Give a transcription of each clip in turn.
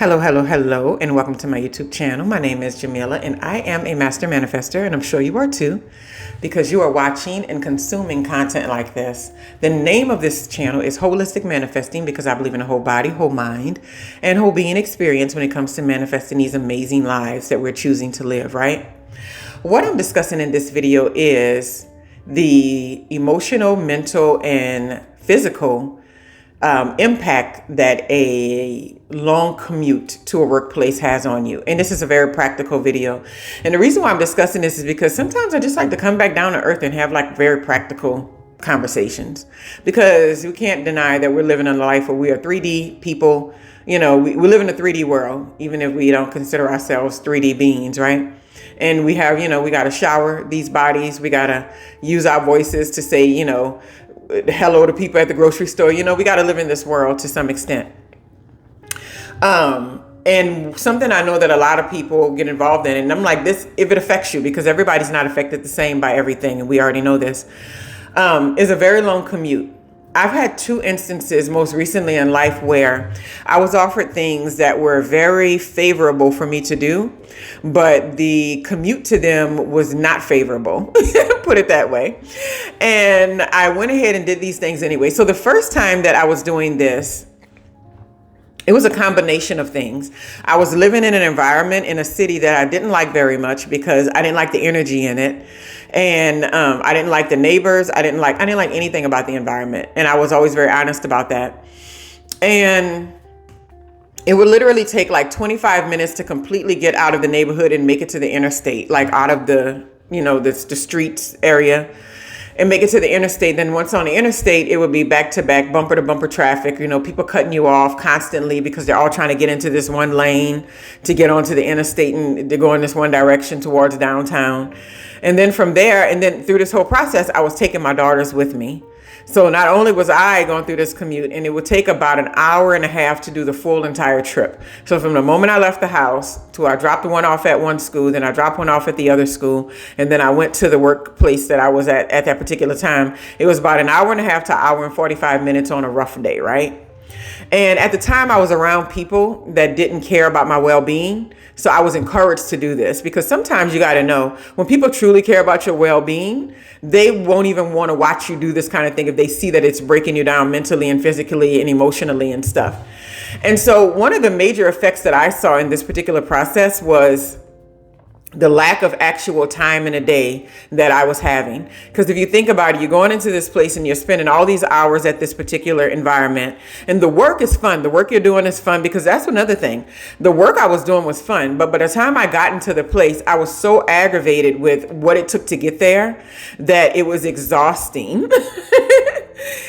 Hello, hello, hello, and welcome to my YouTube channel. My name is Jameelah, and I am a master manifester, and I'm sure you are too, because you are watching and consuming content like this. The name of this channel is Holistic Manifesting because I believe in a whole body, whole mind, and whole being experience when it comes to manifesting these amazing lives that we're choosing to live, right? What I'm discussing in this video is the emotional, mental, and physical impact that a long commute to a workplace has on you. And this is a very practical video. And the reason why I'm discussing this is because sometimes I just like to come back down to earth and have like very practical conversations, because we can't deny that we're living in a life where we are 3D people. You know, we live in a 3D world, even if we don't consider ourselves 3D beings, right? And we have, we got to shower these bodies. We got to use our voices to say, hello to people at the grocery store. We got to live in this world to some extent. And something I know that a lot of people get involved in, and I'm like this, if it affects you, because everybody's not affected the same by everything, and we already know this, is a very long commute. I've had two instances most recently in life where I was offered things that were very favorable for me to do, but the commute to them was not favorable, put it that way. And I went ahead and did these things anyway. So the first time that I was doing this, it was a combination of things. I was living in an environment in a city that I didn't like very much because I didn't like the energy in it. And I didn't like the neighbors. I didn't like anything about the environment. And I was always very honest about that. And it would literally take like 25 minutes to completely get out of the neighborhood and make it to the interstate, like out of the, the streets area, and make it to the interstate. Then once on the interstate, it would be back to back, bumper to bumper traffic, people cutting you off constantly because they're all trying to get into this one lane to get onto the interstate and to go in this one direction towards downtown. And then from there, and then through this whole process, I was taking my daughters with me. So not only was I going through this commute, and it would take about an hour and a half to do the full entire trip. So from the moment I left the house to I dropped the one off at one school, then I dropped one off at the other school, and then I went to the workplace that I was at that particular time, it was about an hour and a half to hour and 45 minutes on a rough day, right? And at the time I was around people that didn't care about my well-being. So I was encouraged to do this, because sometimes you got to know when people truly care about your well-being, they won't even want to watch you do this kind of thing if they see that it's breaking you down mentally and physically and emotionally and stuff. And so one of the major effects that I saw in this particular process was the lack of actual time in a day that I was having. Because if you think about it, you're going into this place and you're spending all these hours at this particular environment, and the work is fun. The work you're doing is fun, because that's another thing. The work I was doing was fun, but by the time I got into the place, I was so aggravated with what it took to get there that it was exhausting.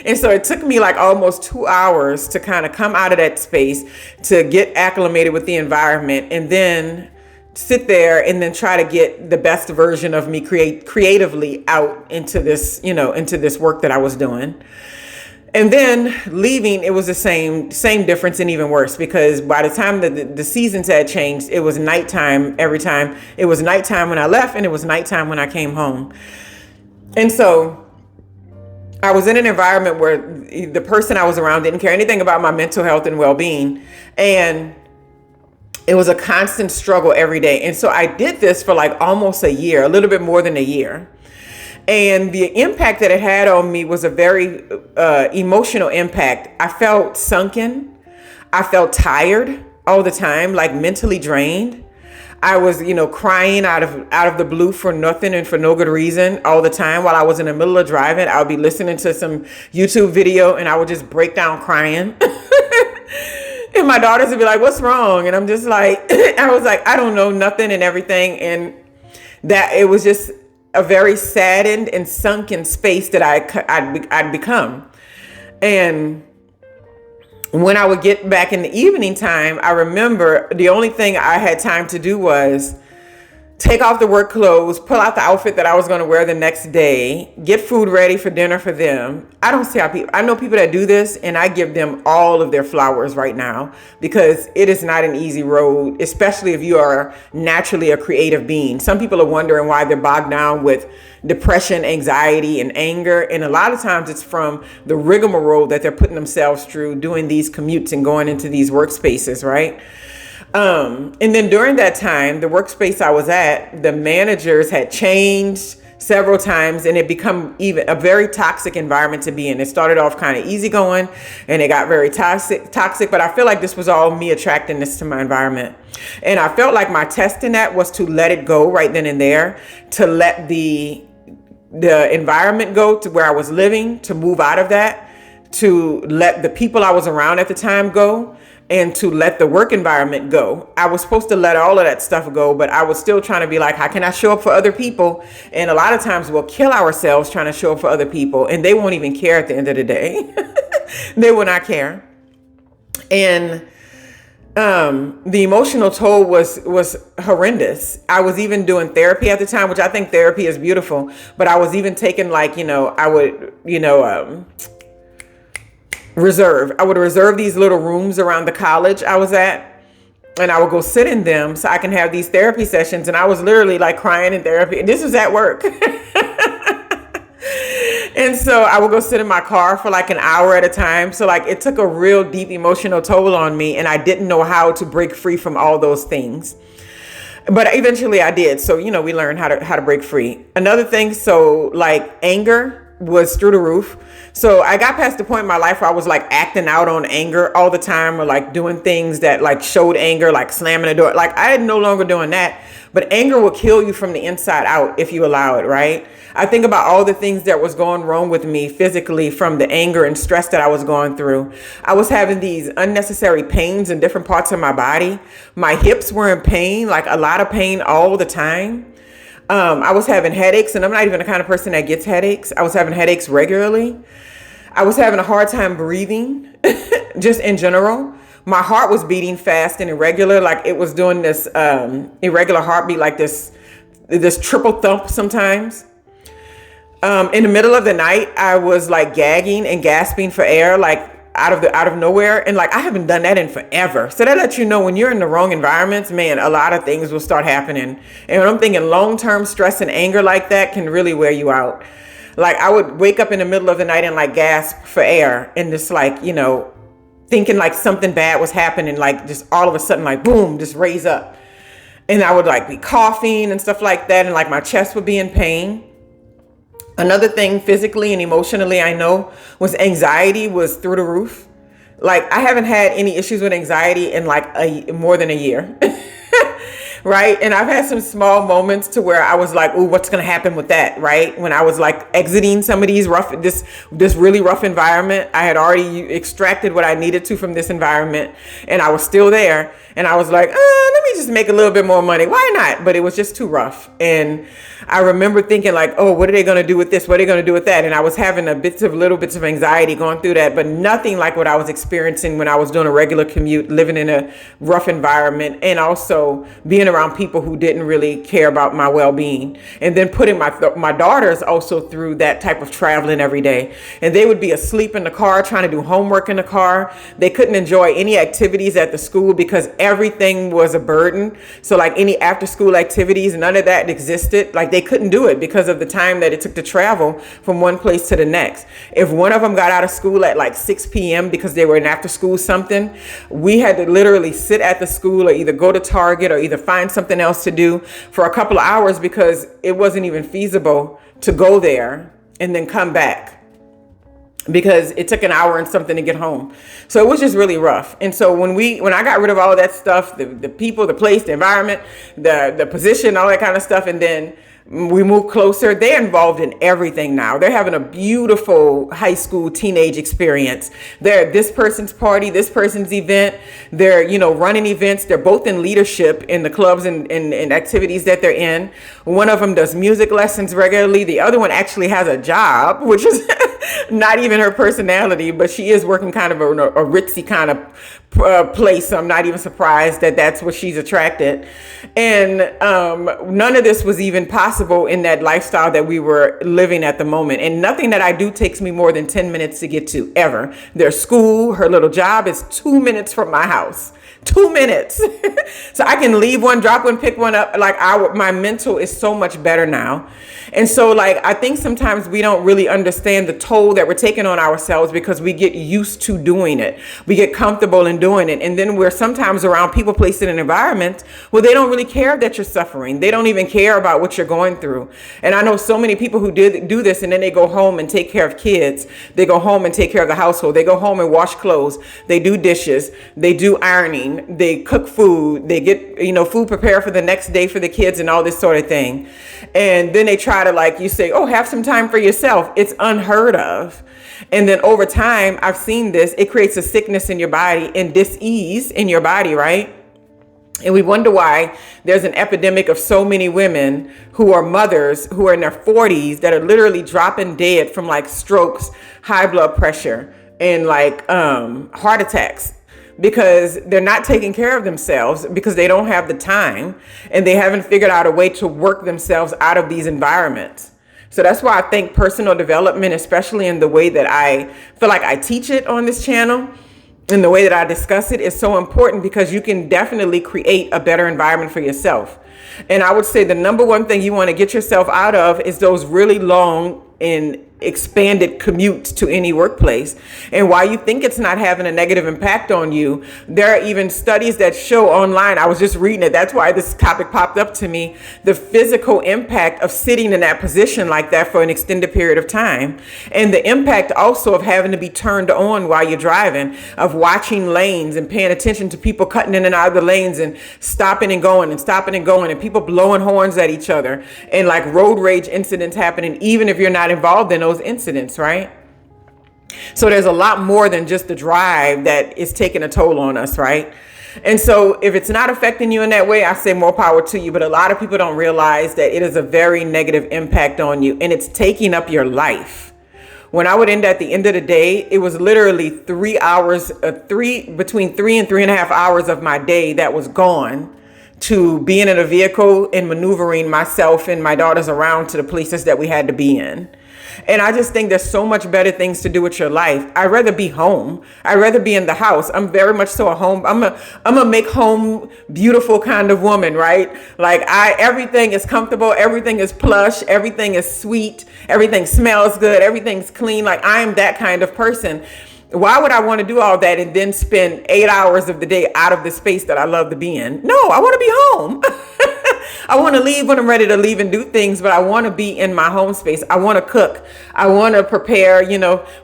And so it took me like almost 2 hours to kind of come out of that space, to get acclimated with the environment, and then sit there and then try to get the best version of me creatively out into this, into this work that I was doing. And then leaving, it was the same difference, and even worse, because by the time the seasons had changed, it was nighttime every time. It was nighttime when I left, and it was nighttime when I came home. And so I was in an environment where the person I was around didn't care anything about my mental health and well-being. And it was a constant struggle every day. And so I did this for like almost a year, a little bit more than a year. And the impact that it had on me was a very emotional impact. I felt sunken. I felt tired all the time, like mentally drained. I was, crying out of the blue for nothing and for no good reason all the time. While I was in the middle of driving, I would be listening to some YouTube video and I would just break down crying. And my daughters would be like, "What's wrong?" And I'm just like, I was like, I don't know, nothing and everything. And that it was just a very saddened and sunken space that I'd become. And when I would get back in the evening time, I remember the only thing I had time to do was take off the work clothes, pull out the outfit that I was going to wear the next day, get food ready for dinner for them. I don't see how I know people that do this, and I give them all of their flowers right now, because it is not an easy road, especially if you are naturally a creative being. Some people are wondering why they're bogged down with depression, anxiety, and anger. And a lot of times it's from the rigmarole that they're putting themselves through doing these commutes and going into these workspaces, right? And then during that time, the workspace I was at, the managers had changed several times, and it become even a very toxic environment to be in. It started off kind of easygoing, and it got very toxic. But I feel like this was all me attracting this to my environment. And I felt like my test in that was to let it go right then and there, to let the environment go to where I was living, to move out of that, to let the people I was around at the time go, and to let the work environment go. I was supposed to let all of that stuff go, but I was still trying to be like, how can I show up for other people? And a lot of times we'll kill ourselves trying to show up for other people, and they won't even care at the end of the day. They will not care. And the emotional toll was horrendous. I was even doing therapy at the time, which I think therapy is beautiful, but I was even taking like, I would, I would reserve these little rooms around the college I was at, and I would go sit in them so I can have these therapy sessions. And I was literally like crying in therapy, and this was at work. And so I would go sit in my car for like an hour at a time. So like it took a real deep emotional toll on me, and I didn't know how to break free from all those things. But eventually I did. So, we learned how to break free. Another thing, so like anger was through the roof. So I got past the point in my life where I was like acting out on anger all the time, or like doing things that like showed anger, like slamming the door. Like I am no longer doing that, but anger will kill you from the inside out if you allow it, right? I think about all the things that was going wrong with me physically from the anger and stress that I was going through. I was having these unnecessary pains in different parts of my body. My hips were in pain, like a lot of pain all the time. I was having headaches, and I'm not even the kind of person that gets headaches. I was having headaches regularly. I was having a hard time breathing, just in general. My heart was beating fast and irregular, like it was doing this irregular heartbeat, like this triple thump sometimes. In the middle of the night, I was like gagging and gasping for air, like out of nowhere. And like, I haven't done that in forever. So that lets you know when you're in the wrong environments, man, a lot of things will start happening. And I'm thinking long-term stress and anger like that can really wear you out. Like I would wake up in the middle of the night and like gasp for air, and just like, thinking like something bad was happening, like just all of a sudden, like boom, just raise up. And I would like be coughing and stuff like that. And like my chest would be in pain. Another thing physically and emotionally I know was anxiety was through the roof. Like I haven't had any issues with anxiety in like more than a year. Right. And I've had some small moments to where I was like, ooh, what's going to happen with that? Right. When I was like exiting some of these this really rough environment, I had already extracted what I needed to from this environment, and I was still there. And I was like, let me just make a little bit more money. Why not? But it was just too rough. And I remember thinking like, oh, what are they going to do with this? What are they going to do with that? And I was having little bits of anxiety going through that, but nothing like what I was experiencing when I was doing a regular commute, living in a rough environment, and also being around people who didn't really care about my well-being. And then putting my daughters also through that type of traveling every day. And they would be asleep in the car, trying to do homework in the car. They couldn't enjoy any activities at the school because everything was a burden. So like any after school activities, none of that existed. Like they couldn't do it because of the time that it took to travel from one place to the next. If one of them got out of school at like 6 p.m. because they were in after school something, we had to literally sit at the school or either go to Target or either find something else to do for a couple of hours because it wasn't even feasible to go there and then come back, because it took an hour and something to get home. So it was just really rough. And so when I got rid of all of that stuff, the people, the place, the environment, the position, all that kind of stuff, and then we moved closer, they're involved in everything now. They're having a beautiful high school teenage experience. They're at this person's party, this person's event. They're, running events. They're both in leadership in the clubs and activities that they're in. One of them does music lessons regularly. The other one actually has a job, which is not even her personality, but she is working kind of a ritzy kind of place. So I'm not even surprised that that's what she's attracted. And none of this was even possible in that lifestyle that we were living at the moment. And nothing that I do takes me more than 10 minutes to get to ever. Their school, her little job is 2 minutes from my house. 2 minutes. So I can leave one, drop one, pick one up. Like my mental is so much better now. And so like, I think sometimes we don't really understand the toll that we're taking on ourselves because we get used to doing it. We get comfortable in and doing it. And then we're sometimes around people, placed in an environment where they don't really care that you're suffering. They don't even care about what you're going through. And I know so many people who do this, and then they go home and take care of kids. They go home and take care of the household. They go home and wash clothes. They do dishes. They do ironing. They cook food. They get, food prepared for the next day for the kids and all this sort of thing. And then they try to, like you say, oh, have some time for yourself. It's unheard of. And then over time, I've seen this, it creates a sickness in your body and dis-ease in your body, right? And we wonder why there's an epidemic of so many women who are mothers who are in their 40s that are literally dropping dead from like strokes, high blood pressure, and like heart attacks, because they're not taking care of themselves, because they don't have the time and they haven't figured out a way to work themselves out of these environments. So that's why I think personal development, especially in the way that I feel like I teach it on this channel, in the way that I discuss it, is so important, because you can definitely create a better environment for yourself. And I would say the number one thing you want to get yourself out of is those really long and expanded commutes to any workplace. And while you think it's not having a negative impact on you, there are even studies that show online, I was just reading it, that's why this topic popped up to me, the physical impact of sitting in that position like that for an extended period of time. And the impact also of having to be turned on while you're driving, of watching lanes and paying attention to people cutting in and out of the lanes and stopping and going and stopping and going, and people blowing horns at each other, and like road rage incidents happening, even if you're not involved in those incidents, right? So there's a lot more than just the drive that is taking a toll on us, right? And so if it's not affecting you in that way, I say more power to you. But a lot of people don't realize that it is a very negative impact on you, and it's taking up your life. When I would end at the end of the day, it was literally 3 hours, between 3 and 3.5 hours of my day that was gone to being in a vehicle and maneuvering myself and my daughters around to the places that we had to be in. And I just think there's so much better things to do with your life. I'd rather be home. I'd rather be in the house. I'm very much so a home. I'm a make home beautiful kind of woman, right? Like everything is comfortable. Everything is plush. Everything is sweet. Everything smells good. Everything's clean. Like I am that kind of person. Why would I want to do all that and then spend 8 hours of the day out of the space that I love to be in? No, I want to be home. I want to leave when I'm ready to leave and do things, but I want to be in my home space. I want to cook. I want to prepare,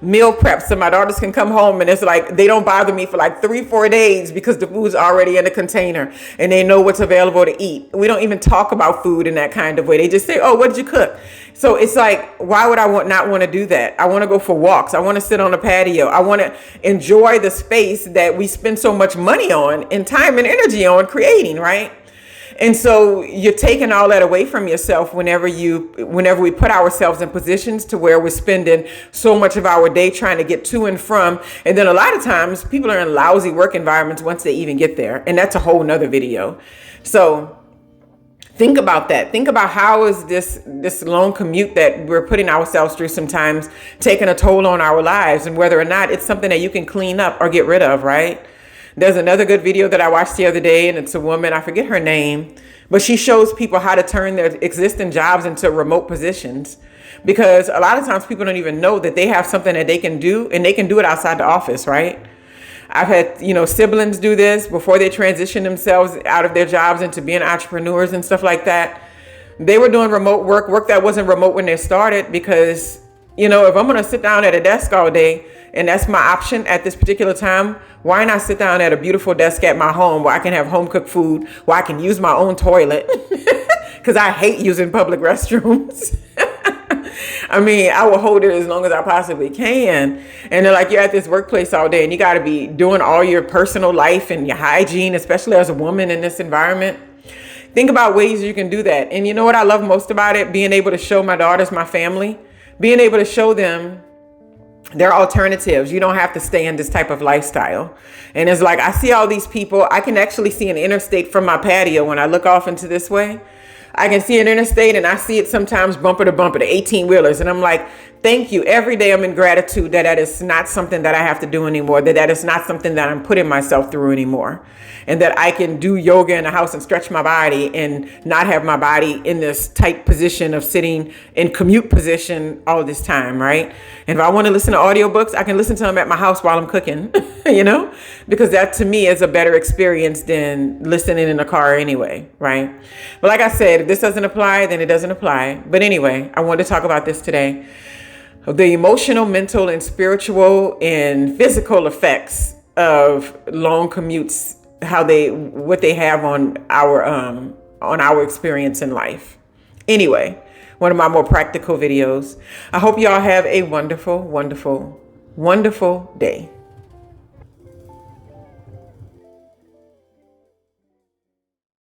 meal prep so my daughters can come home and it's like they don't bother me for like 3-4 days because the food's already in the container and they know what's available to eat. We don't even talk about food in that kind of way. They just say, oh, what did you cook? So it's like, why would I not want to do that? I want to go for walks. I want to sit on a patio. I want to enjoy the space that we spend so much money on and time and energy on creating, right? And so you're taking all that away from yourself whenever we put ourselves in positions to where we're spending so much of our day trying to get to and from. And then a lot of times people are in lousy work environments once they even get there. And that's a whole nother video. So think about that. Think about how is this long commute that we're putting ourselves through sometimes taking a toll on our lives, and whether or not it's something that you can clean up or get rid of, right? There's another good video that I watched the other day, and it's a woman, I forget her name, but she shows people how to turn their existing jobs into remote positions, because a lot of times people don't even know that they have something that they can do, and they can do it outside the office, right? I've had, siblings do this before they transition themselves out of their jobs into being entrepreneurs and stuff like that. They were doing remote work that wasn't remote when they started, because, if I'm going to sit down at a desk all day and that's my option at this particular time, why not sit down at a beautiful desk at my home where I can have home cooked food, where I can use my own toilet? Because I hate using public restrooms. I mean, I will hold it as long as I possibly can. And they're like, you're at this workplace all day and you got to be doing all your personal life and your hygiene, especially as a woman in this environment. Think about ways you can do that. And you know what I love most about it? Being able to show my daughters, my family, being able to show them there are alternatives. You don't have to stay in this type of lifestyle. And it's like, I see all these people. I can actually see an interstate from my patio when I look off into this way. I can see an interstate and I see it sometimes bumper to bumper, the 18 wheelers. And I'm like, thank you. Every day I'm in gratitude that that is not something that I have to do anymore, that that is not something that I'm putting myself through anymore. And that I can do yoga in the house and stretch my body and not have my body in this tight position of sitting in commute position all this time, right? And if I want to listen to audiobooks, I can listen to them at my house while I'm cooking, you know, because that to me is a better experience than listening in a car anyway, right? But like I said, if this doesn't apply, then it doesn't apply. But anyway, I wanted to talk about this today. The emotional, mental, and spiritual and physical effects of long commutes, what they have on our experience in life. Anyway, one of my more practical videos. I hope y'all have a wonderful, wonderful, wonderful day.